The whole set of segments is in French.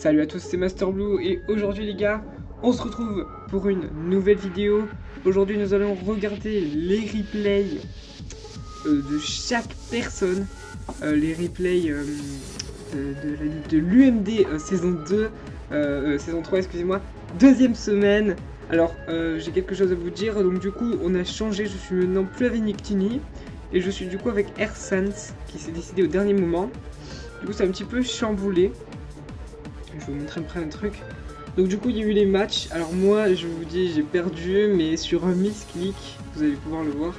Salut à tous, c'est Master Blue et aujourd'hui les gars, on se retrouve pour une nouvelle vidéo. Aujourd'hui nous allons regarder les replays de chaque personne, les replays de l'UMD saison 2, saison 3 excusez-moi, deuxième semaine. Alors j'ai quelque chose à vous dire, donc du coup on a changé, je suis maintenant plus avec Nictini et je suis du coup avec Airsens qui s'est décidé au dernier moment. Du coup c'est un petit peu chamboulé. Je vais vous montrer un truc. Donc du coup il y a eu les matchs. Alors moi je vous dis j'ai perdu, mais sur un misclick, vous allez pouvoir le voir.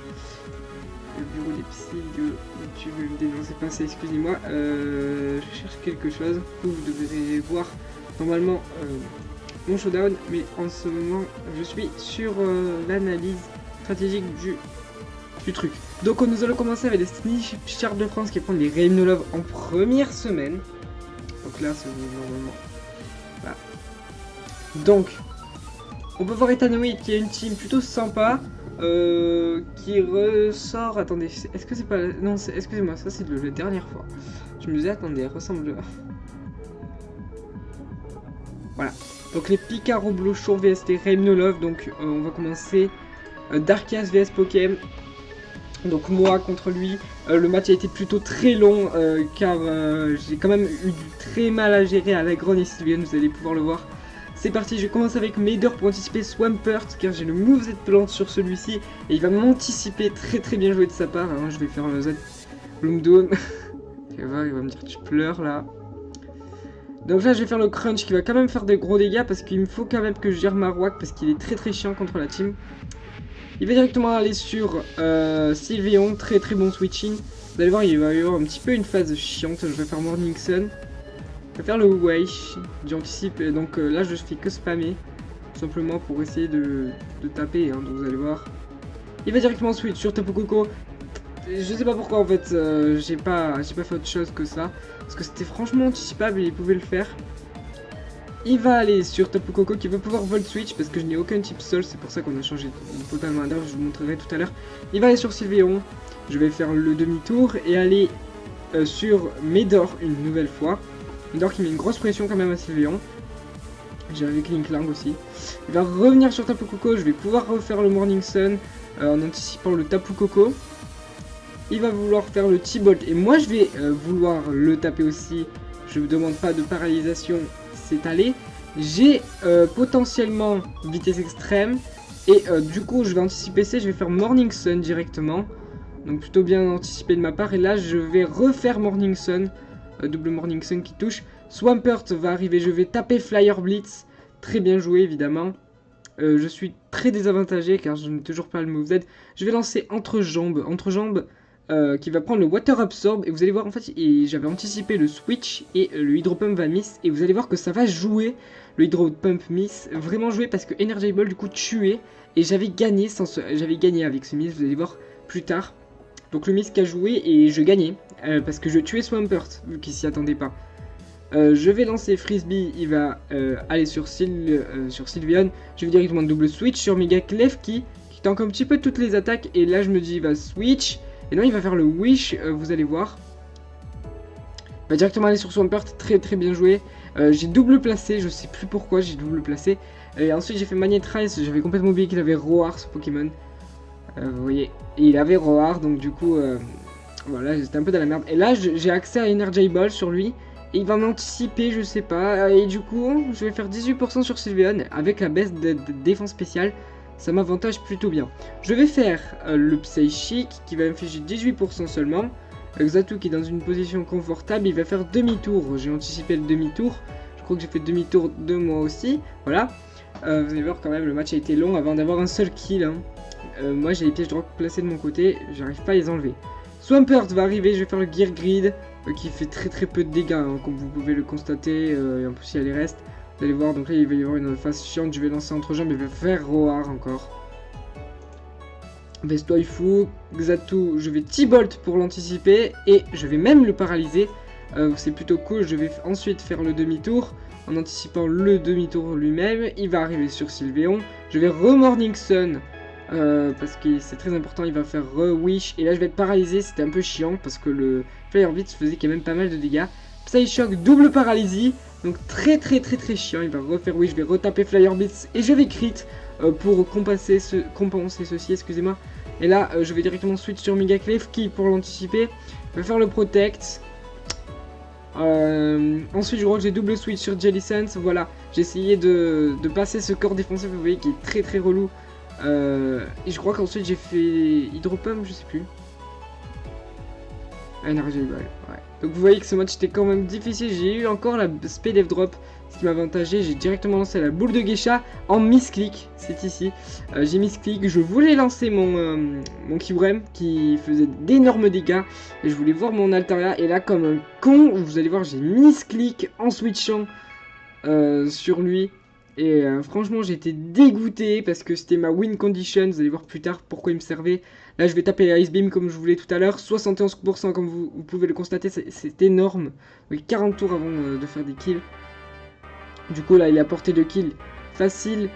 Le bureau des psys de YouTube MD, non c'est pas ça, excusez-moi. Je cherche quelque chose. Vous devrez voir normalement mon showdown, mais en ce moment je suis sur l'analyse stratégique du truc. Donc nous allons commencer avec les Snitchers de France qui prennent les Reimnolov en première semaine. Donc là c'est normalement. Voilà. Donc on peut voir Etanoïd qui a une team plutôt sympa qui ressort. Attendez, est-ce que c'est pas. Non, excusez-moi, ça c'est la dernière fois. Je me disais, attendez, elle ressemble. Voilà. Donc les Picaro Blochon VST Reimnolov. Donc on va commencer. Darkias vs Pokémon. Donc moi contre lui, le match a été plutôt très long car j'ai quand même eu du très mal à gérer à la Grande et Sylvian, vous allez pouvoir le voir. C'est parti, je commence avec Mader pour anticiper Swampert car j'ai le moveset plante sur celui-ci et il va m'anticiper, très bien joué de sa part. Alors, je vais faire un Z Bloomdown. Il va me dire tu pleures là. Donc là je vais faire le crunch qui va quand même faire des gros dégâts parce qu'il me faut quand même que je gère Marowak parce qu'il est très chiant contre la team. Il va directement aller sur Sylveon, très bon switching. Vous allez voir, il va y avoir un petit peu une phase chiante. Je vais faire Morning Sun. Je vais faire le Weish. J'anticipe, donc là je fais que spammer. Tout simplement pour essayer de taper, hein, donc vous allez voir. Il va directement switch sur Tapu Koko. Je sais pas pourquoi en fait, j'ai pas fait autre chose que ça. Parce que c'était franchement anticipable et il pouvait le faire. Il va aller sur Tapu Koko qui va pouvoir Volt Switch parce que je n'ai aucun type sol, c'est pour ça qu'on a changé totalement d'ailleurs, je vous montrerai tout à l'heure. Il va aller sur Sylveon, je vais faire le demi-tour et aller sur Médor une nouvelle fois. Médor qui met une grosse pression quand même à Sylveon. J'ai avec Linklang aussi. Il va revenir sur Tapu Koko, je vais pouvoir refaire le Morning Sun en anticipant le Tapu Koko. Il va vouloir faire le T-Bolt et moi je vais vouloir le taper aussi. Je ne demande pas de paralysation. Allé. J'ai potentiellement vitesse extrême et du coup je vais anticiper ça, je vais faire Morning Sun directement, donc plutôt bien anticipé de ma part. Et là je vais refaire Morning Sun, double Morning Sun qui touche. Swampert va arriver, je vais taper Flyer Blitz, très bien joué évidemment. Je suis très désavantagé car je n'ai toujours pas le moveset. Je vais lancer Entrejambe qui va prendre le Water Absorb et vous allez voir en fait j'avais anticipé le switch et le Hydro Pump va miss et vous allez voir que ça va jouer, le Hydro Pump miss, vraiment jouer parce que Energy Ball du coup tué et j'avais gagné avec ce miss, vous allez voir plus tard. Donc le miss qui a joué et je gagnais parce que je tuais Swampert vu qu'il s'y attendait pas. Je vais lancer Frisbee, il va aller sur Sylveon, je vais directement double switch sur Megaclef qui tank un petit peu toutes les attaques et là je me dis il va switch. Et non, il va faire le Wish, vous allez voir. Il va directement aller sur Swampert, très bien joué. J'ai double placé, je sais plus pourquoi j'ai double placé. Et ensuite j'ai fait Magnetrice, j'avais complètement oublié qu'il avait Roar ce Pokémon. Vous voyez, et il avait Roar, donc du coup, voilà, j'étais un peu dans la merde. Et là j'ai accès à Energy Ball sur lui. Et il va m'anticiper, je sais pas. Et du coup, je vais faire 18% sur Sylveon avec la baisse de défense spéciale. Ça m'avantage plutôt bien. Je vais faire le Psychic qui va infliger 18% seulement. Xatu qui est dans une position confortable, il va faire demi-tour. J'ai anticipé le demi-tour. Je crois que j'ai fait demi-tour de moi aussi. Voilà. Vous allez voir quand même, le match a été long avant d'avoir un seul kill. Hein. Moi j'ai les pièges de rock placés de mon côté, j'arrive pas à les enlever. Swampert va arriver, je vais faire le Gear Grid qui fait très peu de dégâts, hein, comme vous pouvez le constater. Et en plus il y a les restes. Vous allez voir, donc là il va y avoir une phase chiante, je vais lancer Entrejambe et je vais faire Roar encore. Vestoifu, Xatu, je vais T-Bolt pour l'anticiper et je vais même le paralyser. C'est plutôt cool, je vais ensuite faire le demi-tour en anticipant le demi-tour lui-même. Il va arriver sur Sylveon, je vais re-Morning Sun parce que c'est très important, il va faire re-Wish et là je vais être paralysé, c'était un peu chiant parce que le Flyer Blitz faisait quand même pas mal de dégâts. Psyshock, double paralysie. Donc très chiant. Il va refaire, oui, je vais retaper Flyer Beats et je vais crit pour compenser ceci, excusez-moi. Et là, je vais directement switch sur Megaclef qui, pour l'anticiper, va faire le protect. Ensuite, je crois que j'ai double switch sur Jelly Sense. Voilà, j'ai essayé de passer ce corps défensif, vous voyez, qui est très relou. Et je crois qu'ensuite j'ai fait Hydro Pump, je sais plus. Energy Ball, ouais. Donc vous voyez que ce match était quand même difficile. J'ai eu encore la Speed F Drop, ce qui m'a avantagé. J'ai directement lancé la boule de Geisha en misclick. C'est ici. J'ai misclick. Je voulais lancer mon Kyurem qui faisait d'énormes dégâts. Et je voulais voir mon Altaria. Et là, comme un con, vous allez voir, j'ai misclick en switchant sur lui. Et franchement, j'étais dégoûté parce que c'était ma win condition. Vous allez voir plus tard pourquoi il me servait. Là, je vais taper les Ice Beam comme je voulais tout à l'heure. 71% comme vous pouvez le constater, c'est énorme. Oui, 40 tours avant de faire des kills. Du coup, là, il est à portée de kill facile.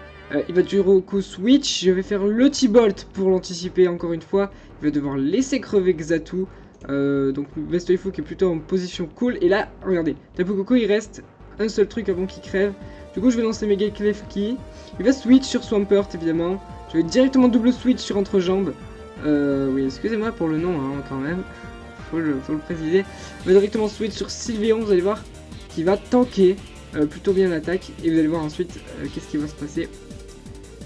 Il va du coup switch. Je vais faire le T-Bolt pour l'anticiper encore une fois. Il va devoir laisser crever Xatu. Donc, Vestoifu qui est plutôt en position cool. Et là, regardez, Tapu Koko, il reste un seul truc avant qu'il crève. Du coup, je vais lancer Mega Klefki. Il va switch sur Swampert, évidemment. Je vais directement double switch sur Entrejambe. Oui, excusez-moi pour le nom, hein, quand même. Faut le préciser. Je vais directement switch sur Sylveon, vous allez voir, qui va tanker plutôt bien l'attaque. Et vous allez voir ensuite qu'est-ce qui va se passer.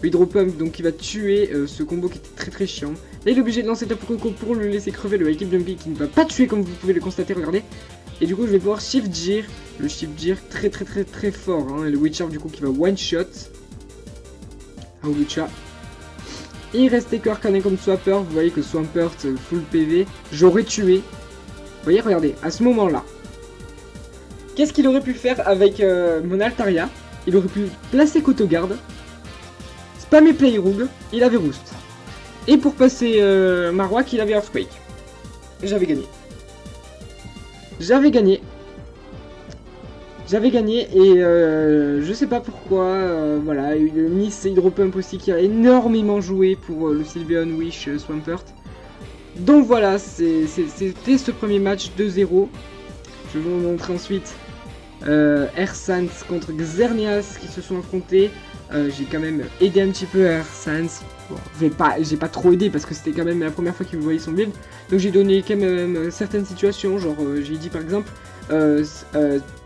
Hydro Pump, donc il va tuer ce combo qui était très chiant. Là, il est obligé de lancer Tapu Koko pour le laisser crever le High Jumpy qui ne va pas tuer comme vous pouvez le constater, regardez. Et du coup, je vais pouvoir Shift Gear. Le Shift Gear très fort. Hein. Et le Witcher, du coup, qui va one shot. Ah, Witcher. Et il restait que Arcané comme Swampert. Vous voyez que Swampert full PV. J'aurais tué. Vous voyez, regardez, à ce moment-là. Qu'est-ce qu'il aurait pu faire avec mon Altaria? Il aurait pu placer Kotogarde. Spammer Playroom. Il avait Roost. Et pour passer Marowak, il avait Earthquake. J'avais gagné. J'avais gagné et je sais pas pourquoi, voilà, il y a eu le Miss Hydro Pump aussi qui a énormément joué pour le Sylveon Wish Swampert. Donc voilà, c'était ce premier match 2-0. Je vais vous montrer ensuite Ersans contre Xerneas qui se sont affrontés. J'ai quand même aidé un petit peu Ersans. Bon, j'ai pas trop aidé parce que c'était quand même la première fois qu'il me voyait son build. Donc j'ai donné quand même certaines situations, genre j'ai dit par exemple,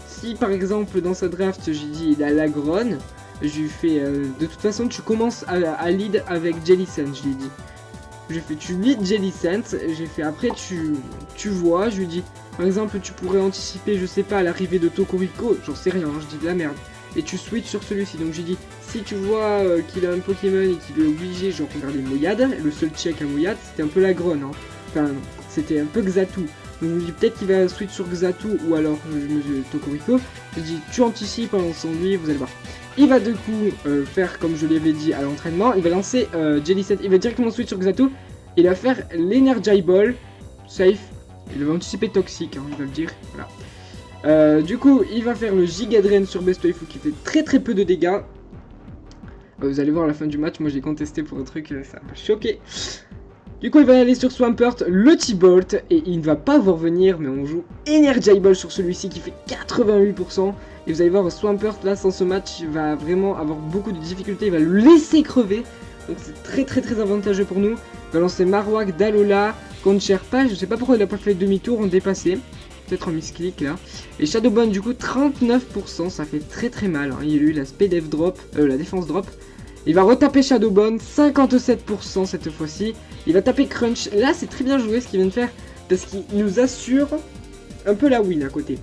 si par exemple dans sa draft j'ai dit il a l'Agron, je lui fais de toute façon tu commences à lead avec Jellicent, je lui ai dit. J'ai fait tu lead Jellicent, j'ai fait après tu vois, je lui dis par exemple tu pourrais anticiper je sais pas l'arrivée de Tokoriko, j'en sais rien, je dis de la merde. Et tu switches sur celui-ci, donc j'ai dit si tu vois qu'il a un Pokémon et qu'il est obligé, genre regardez Moyad, le seul check à Moyad c'était un peu l'Agron, hein. Enfin c'était un peu Xatu. Donc je me dis peut-être qu'il va switch sur Xatu ou alors Tokoriko. Je dis tu anticipes en lançant lui, vous allez voir. Il va du coup faire comme je l'avais dit à l'entraînement, il va lancer Jellicent, il va directement switch sur Xatu. Il va faire l'Energy Ball, safe, il va anticiper Toxic, hein, il va le dire, voilà. Du coup, il va faire le Giga Drain sur Vestoifu qui fait très peu de dégâts. Vous allez voir à la fin du match, moi j'ai contesté pour un truc, ça m'a choqué. Du coup, il va aller sur Swampert, le T-Bolt, et il ne va pas vous revenir, mais on joue Energy Ball sur celui-ci qui fait 88%. Et vous allez voir, Swampert, là, sans ce match, il va vraiment avoir beaucoup de difficultés, il va le laisser crever. Donc c'est très avantageux pour nous. Il va lancer Marowak, Dalola, Concherpa, je sais pas pourquoi il a pas fait demi-tour, en dépassé. Peut-être en misclick là. Et Shadowbone du coup 39%, ça fait très mal. Hein. Il y a eu la Speed F drop, la défense drop. Il va retaper Shadowbone, 57% cette fois-ci. Il va taper Crunch. Là c'est très bien joué ce qu'il vient de faire. Parce qu'il nous assure un peu la win à côté.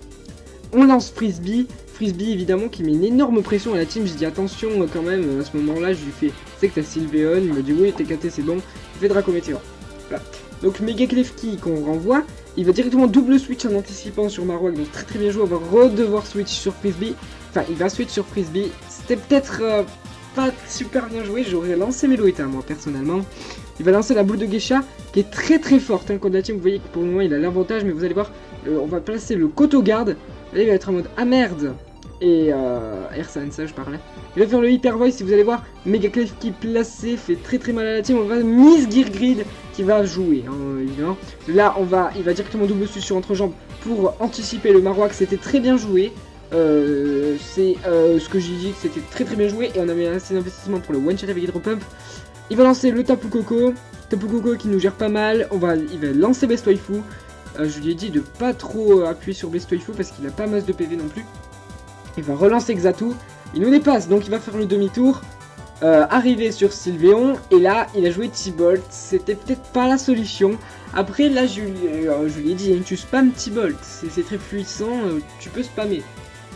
On lance Frisbee. Frisbee évidemment qui met une énorme pression à la team. Je dis attention quand même à ce moment-là. Je lui fais, c'est que t'as Sylveon. Il me dit oui t'es KT c'est bon. Il fait Draco Météor. Voilà. Donc Mega Klefki qu'on renvoie. Il va directement double switch en anticipant sur Marowak, donc très bien joué. On va redevoir switch sur Frisbee. Enfin, il va switch sur Frisbee. C'était peut-être pas super bien joué. J'aurais lancé Meloetta, moi, personnellement. Il va lancer la boule de Geisha, qui est très forte. Hein, contre la team, vous voyez que pour le moment, il a l'avantage. Mais vous allez voir, on va placer le Kotogarde. Là, il va être en mode ah merde. Et Ersan, ça je parlais. Il va faire le Hyper Voice, si vous allez voir, Mega Klefki placé, fait très mal à la team. On va Miss Gear Grid qui va jouer, hein, évidemment. Là, il va directement double switch sur Entrejambe pour anticiper le Marowak, c'était très bien joué. C'est ce que j'ai dit que c'était très très bien joué. Et on avait assez d'investissement pour le one shot avec Hydro Pump. Il va lancer le Tapu Koko. Tapu Koko qui nous gère pas mal. Il va lancer Best Waifu. Je lui ai dit de pas trop appuyer sur Best Waifu parce qu'il a pas masse de PV non plus. Il va relancer Xatu. Il nous dépasse donc il va faire le demi-tour. Arrivé sur Sylveon. Et là il a joué T-Bolt. C'était peut-être pas la solution. Après là je lui ai dit tu spam T-Bolt. C'est très puissant. Tu peux spammer.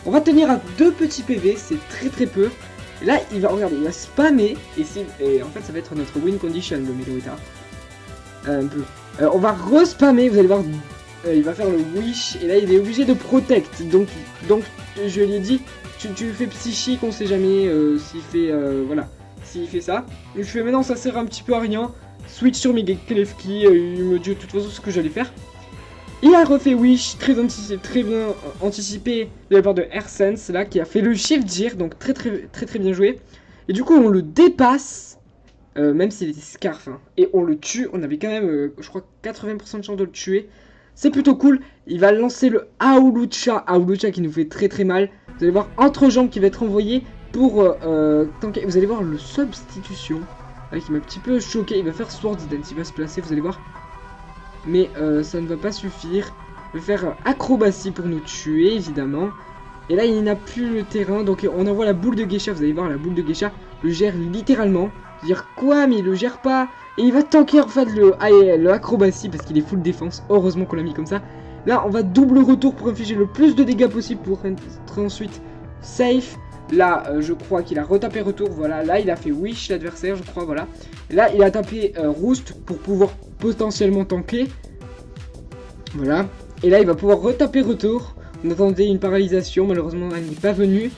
On va tenir à 2 petits PV. C'est très très peu. Et là il va regarder. Il va spammer. Et en fait ça va être notre win condition le Meloetta. Un peu. On va re-spammer. Vous allez voir. Il va faire le wish. Et là il est obligé de protect. Donc je lui ai dit. Tu fais psychique, on sait jamais s'il fait voilà, s'il fait ça. Je fais maintenant ça sert un petit peu à rien. Switch sur Klefki, il me dit de toute façon ce que j'allais faire. Il a refait Wish, très bien anticipé de la part de AirSense là qui a fait le Shift Gear, donc très bien joué. Et du coup on le dépasse, même s'il était Scarf, hein, et on le tue. On avait quand même, je crois 80% de chance de le tuer. C'est plutôt cool. Il va lancer le Aulucha qui nous fait très mal. Vous allez voir entre-jambes qui va être envoyé pour tanker. Vous allez voir le substitution qui m'a un petit peu choqué. Il va faire Swords Dance, il va se placer, vous allez voir. Mais ça ne va pas suffire. Il va faire acrobatie pour nous tuer, évidemment. Et là, il n'a plus le terrain. Donc on envoie la boule de Geisha. Vous allez voir, la boule de Geisha le gère littéralement. Dire quoi, mais il le gère pas. Et il va tanker en fait le acrobatie parce qu'il est full défense. Heureusement qu'on l'a mis comme ça. Là, on va double retour pour infliger le plus de dégâts possible pour être ensuite safe. Là, je crois qu'il a retapé retour. Voilà, là, il a fait wish l'adversaire, je crois. Voilà. Et là, il a tapé roost pour pouvoir potentiellement tanker. Voilà. Et là, il va pouvoir retaper retour. On attendait une paralysation. Malheureusement, elle n'est pas venue.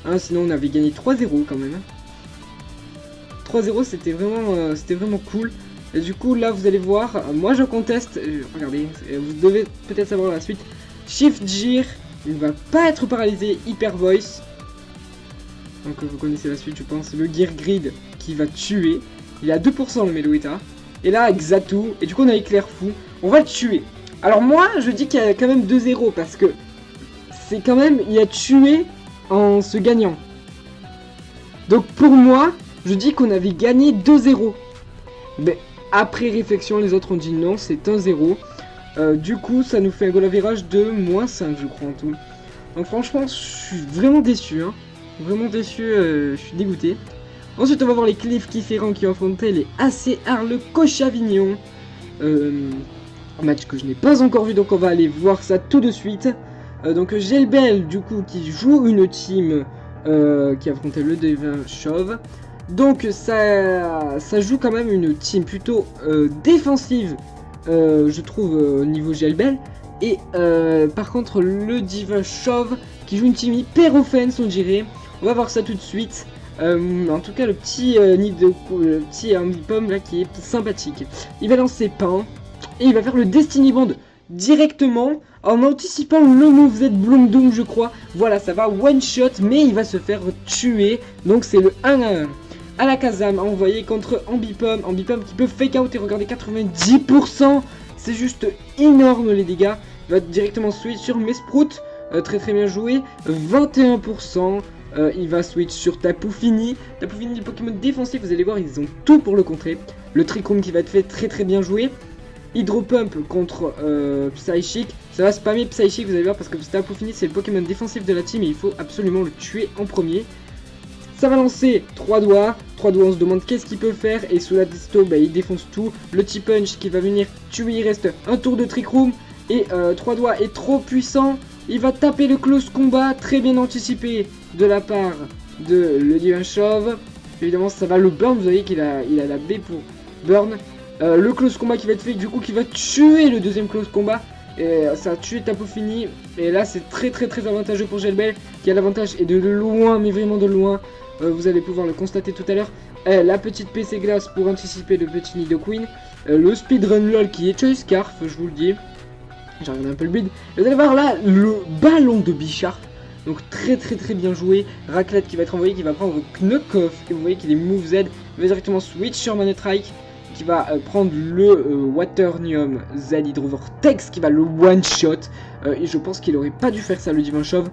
Hein, sinon, on avait gagné 3-0 quand même. 3-0, c'était vraiment cool. Et du coup là vous allez voir, moi je conteste, regardez, vous devez peut-être savoir la suite. Shift Gear, il ne va pas être paralysé, Hyper Voice. Donc vous connaissez la suite je pense, le Gear Grid qui va tuer. Il est à 2% le Meloetta. Et là Xatu, et du coup on a Éclair Fou, on va le tuer. Alors moi je dis qu'il y a quand même 2-0 parce que c'est quand même, il a tué en se gagnant. Donc pour moi, je dis qu'on avait gagné 2-0. Mais après réflexion, les autres ont dit non, c'est 1-0. Du coup, ça nous fait un goal average de -5, je crois, en tout. Donc franchement, je suis vraiment déçu. Hein. Vraiment déçu, je suis dégoûté. Ensuite, on va voir les Klefki Ferrand qui ont affronté les ACR le Coche-Avignon. Un match que je n'ai pas encore vu, donc on va aller voir ça tout de suite. Donc Gelbel, du coup, qui joue une team qui affrontait le Devin Chauve. Donc ça joue quand même une team plutôt défensive, je trouve, au niveau Gelbel. Et par contre le Divin Chauve qui joue une team hyper offense on dirait. On va voir ça tout de suite. En tout cas le petit le petit Ambipom là qui est sympathique. Il va lancer Pain et il va faire le Destiny Band directement en anticipant le moveset Bloom Doom je crois. Voilà, ça va one shot mais il va se faire tuer. Donc c'est le 1-1. Alakazam envoyé contre Ambipom. Ambipom qui peut fake out et regardez 90%. C'est juste énorme les dégâts. Il va directement switch sur Mesprout. Très bien joué. 21%. Il va switch sur Tapu Fini. Tapu Fini, le Pokémon défensif, vous allez voir, ils ont tout pour le contrer. Le Trick-Room qui va être fait très bien joué. Hydro Pump contre Psychic. Ça va spammer Psychic, vous allez voir, parce que Tapu Fini c'est le Pokémon défensif de la team et il faut absolument le tuer en premier. Ça va lancer 3 doigts. 3 doigts, on se demande qu'est-ce qu'il peut faire. Et sous la disto, bah, il défonce tout. Le T-Punch qui va venir tuer. Il reste un tour de Trick Room. Et 3 doigts est trop puissant. Il va taper le Close Combat. Très bien anticipé de la part de le Divin Chauve. Évidemment, ça va le burn. Vous voyez qu'il a la B pour burn. Le Close Combat qui va être fait. Du coup, qui va tuer le deuxième Close Combat. Et ça a tué Tapu Fini. Et là, c'est très avantageux pour Gelbel. Qui a l'avantage et de loin, mais vraiment de loin. Vous allez pouvoir le constater tout à l'heure. La petite PC glace pour anticiper le petit Nidoqueen. Le speedrun lol qui est Choice Scarf, je vous le dis. J'ai regardé un peu le build. Et vous allez voir là le ballon de Bisharp. Donc très bien joué. Raclette qui va être envoyé, qui va prendre Knockoff. Et vous voyez qu'il est Move Z. Il va directement switch sur Manetrike. Qui va prendre le Waternium Z Hydro Vortex. Qui va le one shot. Et je pense qu'il aurait pas dû faire ça le Divin Chauve.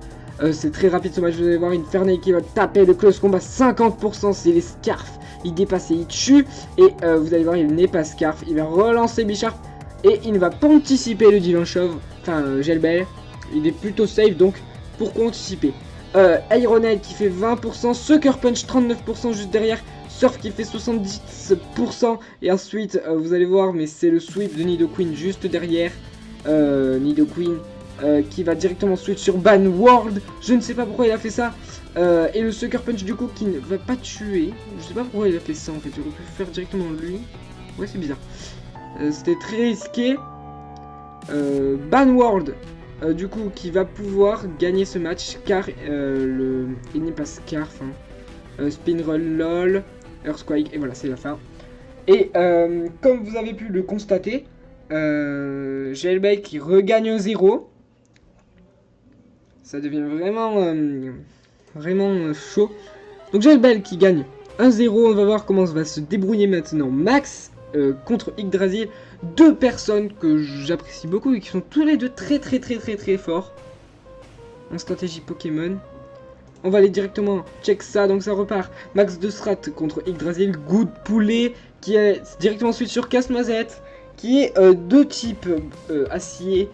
C'est très rapide ce match, vous allez voir Infernal qui va taper le close combat 50%, c'est les Scarf. Il dépasse et il tue. Et vous allez voir, il n'est pas Scarf. Il va relancer Bisharp. Et il ne va pas anticiper le Divin Chauve. Enfin, Gelbel. Il est plutôt safe, donc pourquoi anticiper? Ironhead qui fait 20%. Sucker Punch 39% juste derrière. Surf qui fait 70%. Et ensuite, vous allez voir, mais c'est le sweep de Nidoqueen juste derrière. Nidoqueen qui va directement switch sur Ban World. Je ne sais pas pourquoi il a fait ça. Et le Sucker Punch du coup qui ne va pas tuer. Je sais pas pourquoi il a fait ça en fait. J'aurais pu faire directement lui. Ouais, c'est bizarre. C'était très risqué. Ban World du coup qui va pouvoir gagner ce match car il n'est pas Scarf. Spin Roll LOL. Earthquake. Et voilà, c'est la fin. Et comme vous avez pu le constater, Gelbel qui regagne 0. Ça devient vraiment chaud. Donc Gelbel qui gagne 1-0. On va voir comment va se débrouiller maintenant Max contre Yggdrasil. Deux personnes que j'apprécie beaucoup et qui sont tous les deux très forts en stratégie Pokémon. On va aller directement check ça. Donc ça repart. Max de Strat contre Yggdrasil. Good Poulet qui est directement switch sur Casse-Mazette. Qui est de type acier.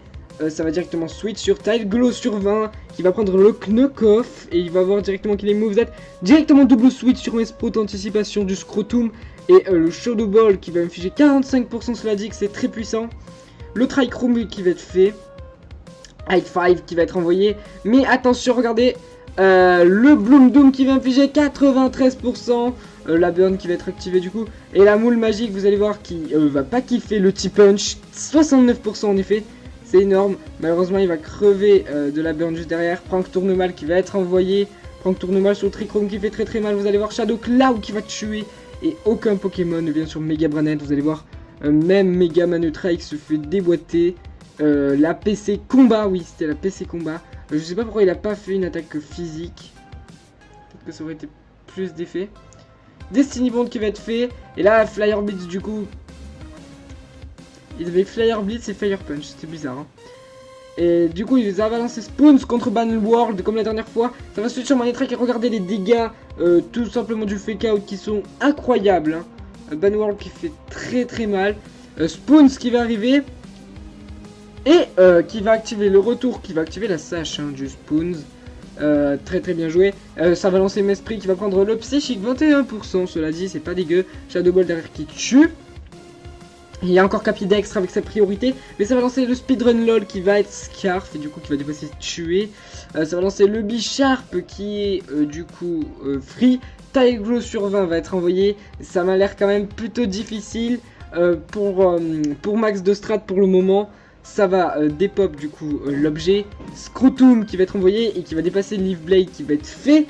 Ça va directement switch sur Tile Glow sur 20. Qui va prendre le Knock-Off. Et il va voir directement qu'il est Moveset. Directement double switch sur Mesprout. Anticipation du Scrotum. Et le Shadow Ball qui va infliger 45%. Cela dit que c'est très puissant. Le Trichroom qui va être fait. High 5 qui va être envoyé. Mais attention, regardez. Le Bloom Doom qui va infliger 93%. La burn qui va être activée du coup. Et la moule magique, vous allez voir, qui va pas kiffer le T-Punch. 69% en effet. C'est énorme. Malheureusement, il va crever de la burn juste derrière. Prank Tournemal qui va être envoyé. Prank Tournemal sur le Trichroom qui fait très mal. Vous allez voir Shadow Cloud qui va tuer. Et aucun Pokémon ne vient sur Mega Branette. Vous allez voir, même Mega Manetrike se fait déboîter. La PC Combat, oui, c'était la PC Combat. Je sais pas pourquoi il a pas fait une attaque physique. Peut-être que ça aurait été plus d'effet. Destiny Bond qui va être fait. Et là, Flyer Blitz du coup. Il avait Flyer Blitz et Fire Punch. C'était bizarre. Hein. Et du coup, il va balancer Spoons contre Ban World comme la dernière fois. Ça va se sur Manetrike et regardez les dégâts tout simplement du Fake Out qui sont incroyables. Hein. Ban World qui fait très mal. Spoons qui va arriver. Et qui va activer le retour, qui va activer la sache du Spoons. Très bien joué. Ça va lancer Mesprit qui va prendre le psychique 21%. Cela dit, c'est pas dégueu. Shadow Ball derrière qui tue. Il y a encore Capidex avec sa priorité. Mais ça va lancer le Speedrun LOL qui va être Scarf. Et du coup qui va dépasser tuer. Ça va lancer le Bisharp qui est du coup free. Tile Glow sur 20 va être envoyé. Ça m'a l'air quand même plutôt difficile pour Max de Strat pour le moment. Ça va dépop du coup l'objet. Scrotum qui va être envoyé et qui va dépasser Leaf Blade qui va être fait.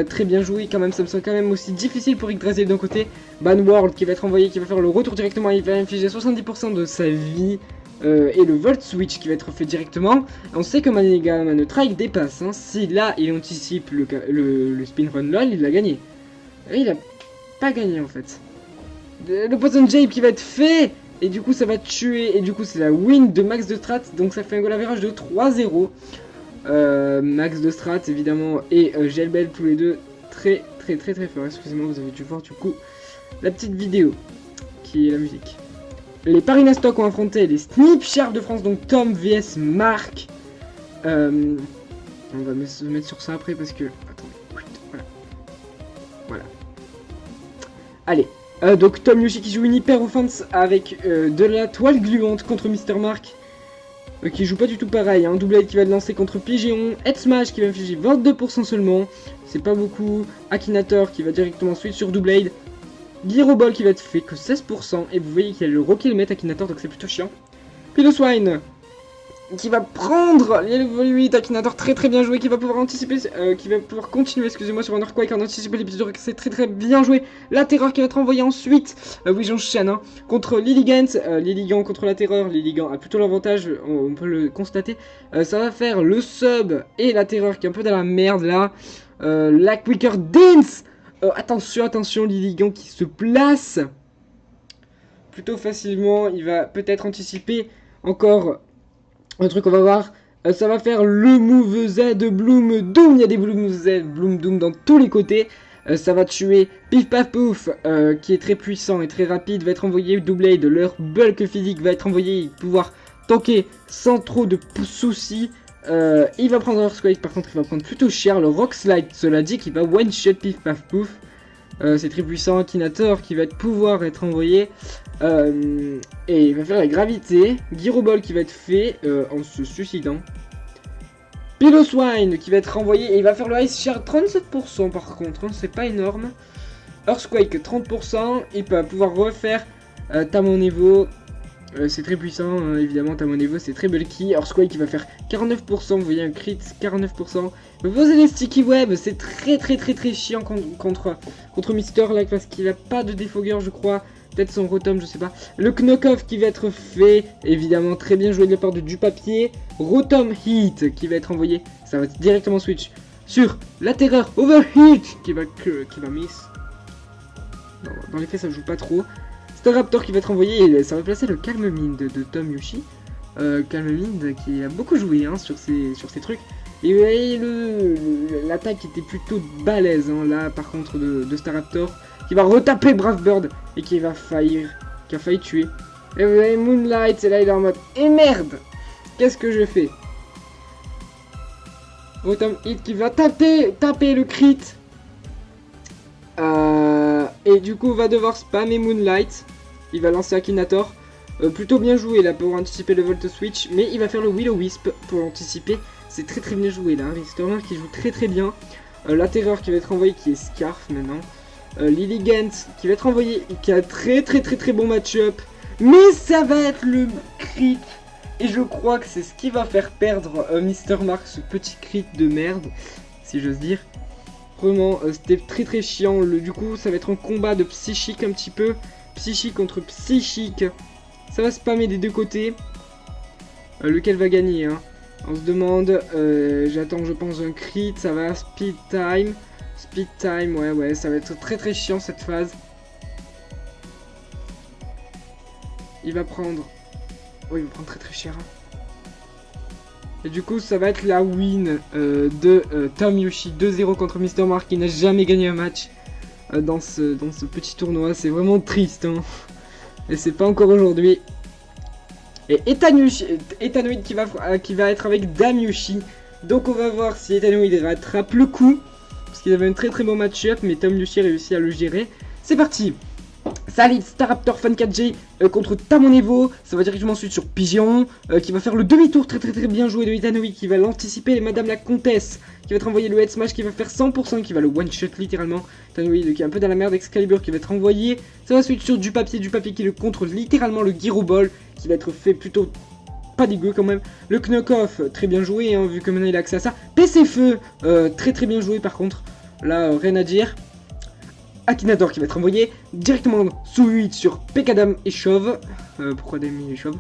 Très bien joué quand même, ça me semble quand même aussi difficile pour Yggdrasil d'un côté. Ban World qui va être envoyé, qui va faire le retour directement, il va infliger 70% de sa vie. Et le Volt Switch qui va être fait directement. On sait que Mega Manetrike dépasse. Hein. Si là il anticipe le Spin Run LOL, il l'a gagné. Et il a pas gagné en fait. Le Poison Jape qui va être fait. Et du coup ça va tuer. Et du coup c'est la win de Max de Strat. Donc ça fait un goal average de 3-0. Max de Strat évidemment et Gelbel tous les deux très fort. Excusez-moi, vous avez dû voir du coup la petite vidéo qui est la musique. Les Parinastock ont affronté les Snip Sharp de France, donc Tom vs Marc. On va se mettre sur ça après parce que... Attendez, voilà. Allez, donc Tom Yoshi qui joue une hyper offense avec de la toile gluante contre Mr. Mark. Qui joue pas du tout pareil, hein. Double qui va le lancer contre Pigeon, Head Smash qui va infliger 22% seulement, c'est pas beaucoup, Akinator qui va directement switch sur Doublade, Gyroball qui va être fait que 16%, et vous voyez qu'il y a le Rocky Helmet Akinator donc c'est plutôt chiant. Piloswine qui va prendre les level 8, Akinator très bien joué, qui va pouvoir anticiper, qui va pouvoir continuer, excusez-moi, sur un Earthquake en anticipant l'épisode, c'est très bien joué. La Terreur qui va être envoyée ensuite, oui j'enchaîne, hein, contre Lilligant, Lilligant contre la Terreur, Lilligant a plutôt l'avantage, on peut le constater. Ça va faire le Sub et la Terreur qui est un peu dans la merde là. La Quicker Dance, attention, Lilligant qui se place plutôt facilement, il va peut-être anticiper encore... Un truc, on va voir. Ça va faire le move Z Bloom Doom. Il y a des Bloom Z, Bloom Doom dans tous les côtés. Ça va tuer Pif Paf Pouf, qui est très puissant et très rapide. Va être envoyé Doublade. Leur bulk physique va être envoyé. Pouvoir tanker sans trop de soucis. Il va prendre Earthquake. Par contre, il va prendre plutôt cher. Le Rock Slide, cela dit, qui va one shot Pif Paf Pouf. C'est très puissant. Akinator qui va pouvoir être envoyé. Et il va faire la gravité. Gyroball qui va être fait en se suicidant. Piloswine qui va être renvoyé et il va faire le Ice Shard 37% par contre, hein, c'est pas énorme. Earthquake 30%, il va pouvoir refaire Tamonevo. C'est très puissant, hein, évidemment Tamonevo c'est très bulky. Earthquake qui va faire 49%, vous voyez un crit 49%. Vous posez les sticky web, c'est très chiant contre Mister là parce qu'il a pas de défogger je crois. Peut-être son Rotom, je sais pas. Le Knockoff qui va être fait, évidemment très bien joué de la part de Dupapier. Rotom Heat qui va être envoyé, ça va directement switch sur la terreur Overheat qui va miss. Dans les faits ça joue pas trop. Staraptor qui va être envoyé et ça va placer le Calm Mind de Tom Yoshi. Calm Mind qui a beaucoup joué hein, sur ces trucs. Et vous voyez l'attaque était plutôt balèze hein, là par contre de Staraptor. Qui va retaper Brave Bird et qui a failli tuer. Et vous avez Moonlight, et là il est en mode et merde, qu'est-ce que je fais? Rotom Hit qui va taper le crit. Et du coup va devoir spammer Moonlight. Il va lancer Akinator. Plutôt bien joué là pour anticiper le Volt Switch. Mais il va faire le Will-O-Wisp pour anticiper. C'est très bien joué là. Risterman qui joue très bien. La terreur qui va être envoyée qui est Scarf maintenant. Lilligant qui va être envoyé, qui a très bon match-up, mais ça va être le crit, et je crois que c'est ce qui va faire perdre Mister Mark, ce petit crit de merde, si j'ose dire. Vraiment, c'était très chiant, du coup ça va être un combat de psychique un petit peu, psychique contre psychique, ça va spammer des deux côtés, lequel va gagner hein. On se demande, j'attends je pense un crit, ça va speed time. Speed time, ouais, ça va être très chiant cette phase. Il va prendre... Oh, il va prendre très cher. Hein. Et du coup, ça va être la win de Tom Yoshi 2-0 contre Mr. Mark qui n'a jamais gagné un match dans ce petit tournoi. C'est vraiment triste. Hein. Et c'est pas encore aujourd'hui. Et Etanoid qui va être avec Dame Yoshi. Donc on va voir si Etanoid rattrape le coup. Parce qu'il avait un très bon match-up, mais Tom Yoshi réussit à le gérer. C'est parti. Salit Staraptor Fan 4G contre Tamonevo. Ça va directement ensuite sur Pigeon qui va faire le demi-tour très bien joué de Etanoid qui va l'anticiper. Et Madame la Comtesse qui va être envoyé le Head Smash qui va faire 100%, qui va le one-shot littéralement. Etanoid qui est un peu dans la merde. Excalibur qui va être envoyé. Ça va ensuite sur Dupapier qui le contre littéralement le Gyroball qui va être fait plutôt... pas dégueu quand même. Le Knockoff, très bien joué, hein, vu que maintenant il a accès à ça. PC Feu, très bien joué par contre. Là, rien à dire. Akinator qui va être envoyé directement switch sur Pekadam et Chauve. Pourquoi Dami et Chauve?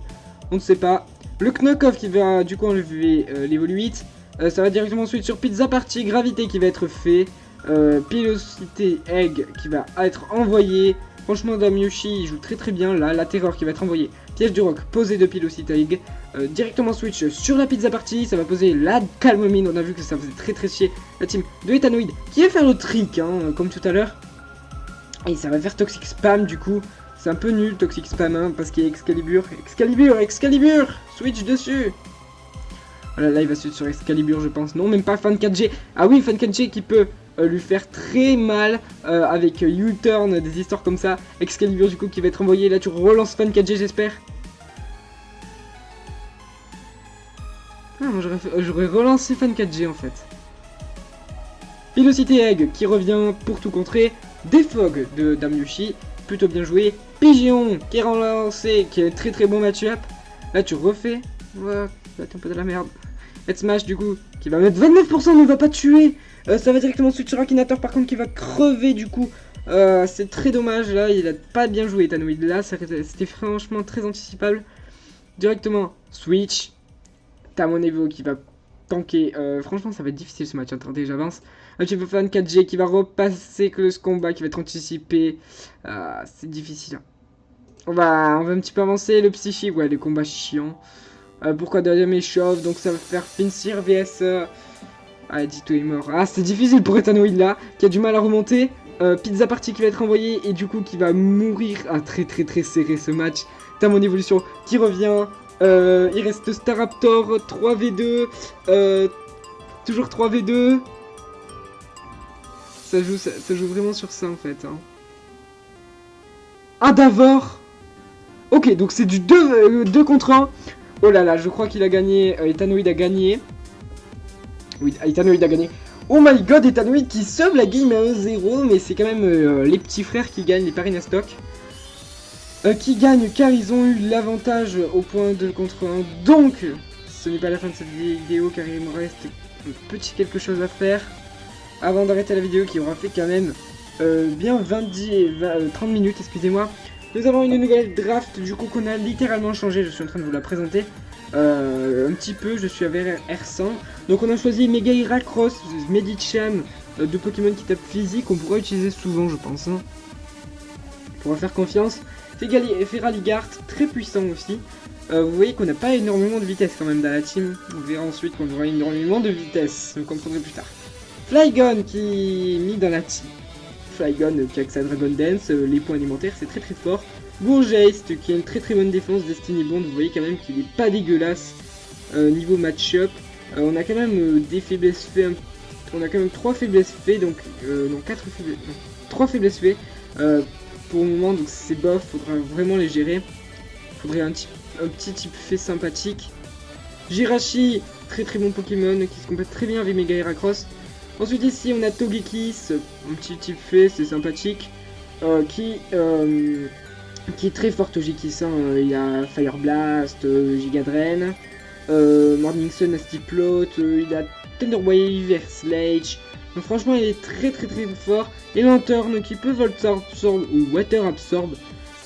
On ne sait pas. Le Knockoff qui va du coup enlever l'Evoluite. Ça va directement switch sur Pizza Party. Gravité qui va être fait. Pilosité Egg qui va être envoyé. Franchement, Dame Yoshi il joue très bien. Là, la terreur qui va être envoyée. Piège du rock posé de Pilosité Egg. Directement switch sur la Pizza Party. Ça va poser la Calm Mind. On a vu que ça faisait très chier la team de Etanoid qui va faire le trick, hein, comme tout à l'heure. Et ça va faire Toxic Spam du coup. C'est un peu nul Toxic Spam hein, parce qu'il y a Excalibur. Excalibur switch dessus. Voilà, là il va switch sur Excalibur je pense. Non, même pas Fan 4G. Ah oui, Fan 4G qui peut lui faire très mal avec U-turn, des histoires comme ça. Excalibur du coup qui va être envoyé. Là tu relances Fan 4G j'espère. Ah, moi j'aurais relancé Fan 4G en fait. Velocity Egg qui revient pour tout contrer. Defog de Dame Yoshi, plutôt bien joué. Pigeon qui est relancé, qui est très bon match-up. Là tu refais. Ouais, là t'es un peu de la merde. Head Smash du coup, qui va mettre 29%, ne va pas tuer. Ça va directement switch sur Akinator par contre qui va crever du coup. C'est très dommage là, il a pas bien joué Etanoid. Là c'était franchement très anticipable. Directement switch. Tamonevo qui va tanker. Franchement ça va être difficile ce match, attendez j'avance. Un petit peu fan 4G qui va repasser que ce combat qui va être anticipé. C'est difficile. On va un petit peu avancer. Le psychique, ouais, les combats chiants. Pourquoi deuxième est chauve, donc ça va faire Pinsir vs... Ah, Ditto est mort. Ah, c'est difficile pour Etanoid là, qui a du mal à remonter. Pizza Party qui va être envoyé et du coup qui va mourir. Ah, très serré ce match. T'as mon évolution qui revient. Il reste Staraptor 3v2. Toujours 3v2. Ça joue vraiment sur ça en fait. Hein. Ah, Davor. Ok, donc c'est du 2 contre 1. Oh là là, je crois qu'il a gagné. Etanoid a gagné. Oui, Etanoid a gagné. Oh my god, Etanoid qui sauve la game à 1-0. Mais c'est quand même les petits frères qui gagnent, les Parina Stock. Qui gagnent car ils ont eu l'avantage au point 2 contre 1. Donc, ce n'est pas la fin de cette vidéo car il me reste un petit quelque chose à faire. Avant d'arrêter la vidéo qui aura fait quand même bien 30 minutes, excusez-moi. Nous avons une nouvelle draft du coup qu'on a littéralement changé, je suis en train de vous la présenter un petit peu, je suis avec R100. Donc on a choisi Mega Heracross, Medicham, deux Pokémon qui tapent physique, on pourra utiliser souvent je pense. Hein. On pourra faire confiance. Feraligatr, très puissant aussi. Vous voyez qu'on n'a pas énormément de vitesse quand même dans la team. On verra ensuite qu'on aura énormément de vitesse, vous comprendrez plus tard. Flygon qui est mis dans la team. Flygon qui a accès à Dragon Dance, les points alimentaires c'est très fort. Bourgeist qui a une très bonne défense, Destiny Bond, vous voyez quand même qu'il est pas dégueulasse niveau match-up. On a quand même des faiblesses faites, on a quand même 3 faiblesses faites, donc non 4 faiblesses, non, 3 faiblesses faites pour le moment, donc c'est bof, faudra vraiment les gérer. Faudrait un petit type fait sympathique. Jirachi, très bon Pokémon qui se complète très bien avec Mega Heracross. Ensuite ici on a Togekiss, un petit type fait, c'est sympathique, qui est très fort Togekiss, hein. Il a Fire Blast, Giga Drain, Morning Sun, Nasty Plot, il a Thunder Wave, Air Sludge, donc franchement il est très fort, et Lantern qui peut Volt Absorb ou Water Absorb,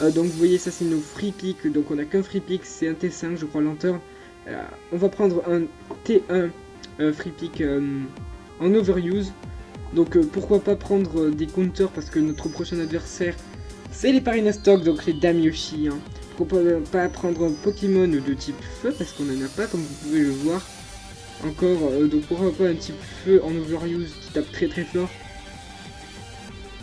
donc vous voyez ça c'est nos free pick, donc on a qu'un free pick, c'est un T5 je crois Lantern, on va prendre un T1 free pick en overuse, donc pourquoi pas prendre des counters parce que notre prochain adversaire c'est les Parina Stock, donc les Damyoshi. Hein. Pourquoi pas prendre un Pokémon de type feu parce qu'on en a pas comme vous pouvez le voir encore, donc pourquoi pas un type feu en overuse qui tape très fort.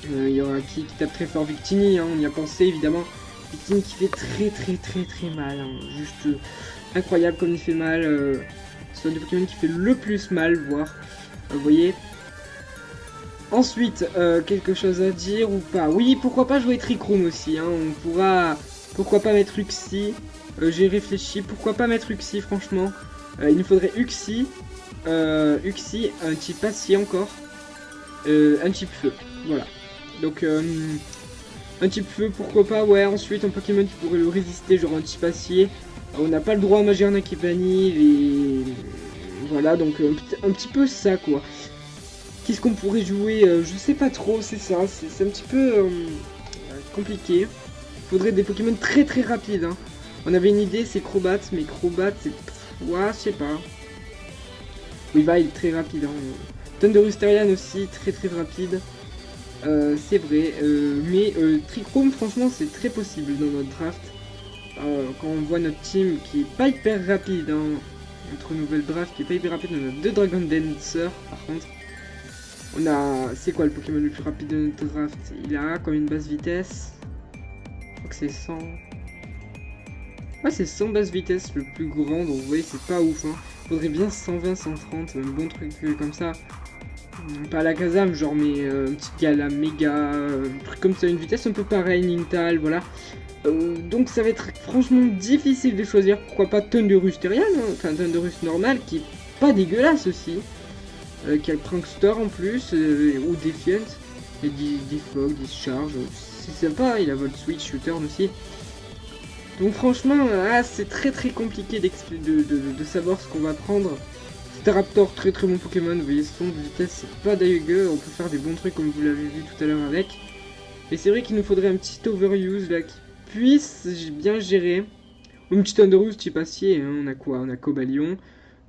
Il y aura qui tape très fort, Victini, hein, on y a pensé évidemment. Victini qui fait très mal, hein. Juste incroyable comme il fait mal, c'est un des Pokémon qui fait le plus mal, voire. Vous voyez. Ensuite, quelque chose à dire ou pas? Oui, pourquoi pas jouer Trick Room aussi, hein. On pourra... Pourquoi pas mettre Uxie? J'ai réfléchi, pourquoi pas mettre Uxie, franchement. Il nous faudrait Uxie, Uxie, un type acier encore, un type feu, voilà. Donc, un type feu, pourquoi pas, ouais, ensuite un Pokémon qui pourrait le résister, genre un type acier. On n'a pas le droit à Magierna qui est banni, voilà, donc un petit peu ça, quoi. Qu'est-ce qu'on pourrait jouer? Je sais pas trop, c'est ça, c'est un petit peu compliqué. Faudrait des Pokémon très rapides. Hein. On avait une idée, c'est Crobat, mais Crobat, c'est... Ouais, je sais pas. Weavile il est très rapide. Hein. Thundurus Terrian aussi, très rapide. C'est vrai, mais Trick Room, franchement, c'est très possible dans notre draft. Quand on voit notre team qui est pas hyper rapide, hein. Notre nouvelle draft qui est pas hyper rapide, on a 2 Dragon Dancer par contre. On a... C'est quoi le Pokémon le plus rapide de notre draft? Il a comme une base vitesse. Je crois que c'est 100. Ouais, c'est 100 base vitesse le plus grand, donc vous voyez, c'est pas ouf. Hein. Faudrait bien 120, 130, un bon truc comme ça. Pas à la Kazam, genre, mais un petit Gala méga, un truc comme ça, une vitesse un peu pareil, Nintal, voilà. Donc ça va être franchement difficile de choisir. Pourquoi pas Thundurus Terrian, hein. Enfin Thundurus normal, qui est pas dégueulasse aussi. Qui a le Prankster en plus, ou Defiant, et Defog, Discharge, c'est sympa, il a Volt Switch, U-Turn aussi. Donc franchement, c'est très compliqué de savoir ce qu'on va prendre. Staraptor, très bon Pokémon, vous voyez son de vitesse, c'est pas dégueu, on peut faire des bons trucs comme vous l'avez vu tout à l'heure avec. Et c'est vrai qu'il nous faudrait un petit overuse là qui puisse bien gérer. Ou un petit Thunderous type acier, hein. On a quoi? On a Cobalion.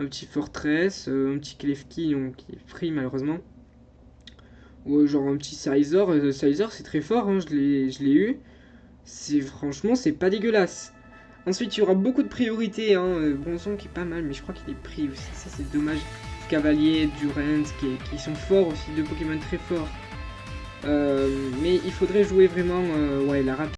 Un petit Fortress, un petit Klefki qui est free malheureusement. Ou genre un petit Sizor. Sizor c'est très fort, hein, je l'ai eu. Franchement c'est pas dégueulasse. Ensuite, il y aura beaucoup de priorités. Bronzong qui est pas mal, mais je crois qu'il est pris aussi. Ça, c'est dommage. Cavalier, Durance, qui sont forts aussi, deux Pokémon très forts. Mais il faudrait jouer vraiment ouais, la rapidité.